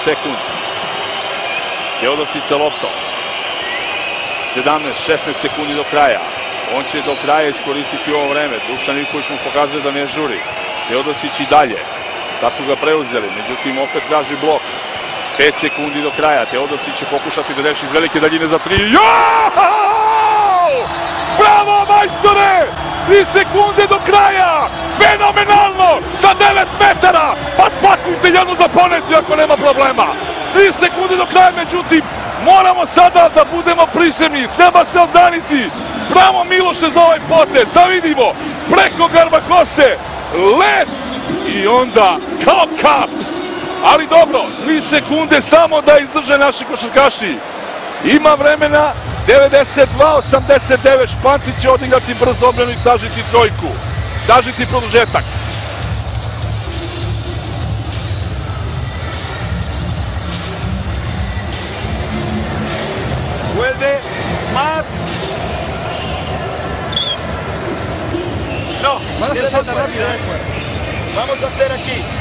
sekund. Teodosić sa loptom. 17-16 sekundi do kraja. On će do kraja iskoristiti ovo vreme. Dušan Ivković mu pokazuje da ne žuri. Teodosić i dalje. Sad su ga preuzeli, međutim opet traži blok. 5 sekundi do kraja. Teodosić će pokušati da reši iz velike daljine za 3. Bravo, majstore! 3 sekunde do kraja! Fenomenalno! Sa 9 metara! Pa spakujte jednu za poneti ako nema problema! 3 sekunde do kraja, međutim, moramo sada da budemo prisebni, treba se obdaniti. Bravo Miloše za ovaj potez, da vidimo, preko Garmakose, let i onda kao kap. Ali dobro, 3 sekunde samo da izdrže naši košarkaši. Ima vremena, 92-89, Španci će odigrati brzo odbranu i tražiti trojku, tražiti produžetak. Vuelve Mar. No, tiene falta rápida. Vamos a hacer aquí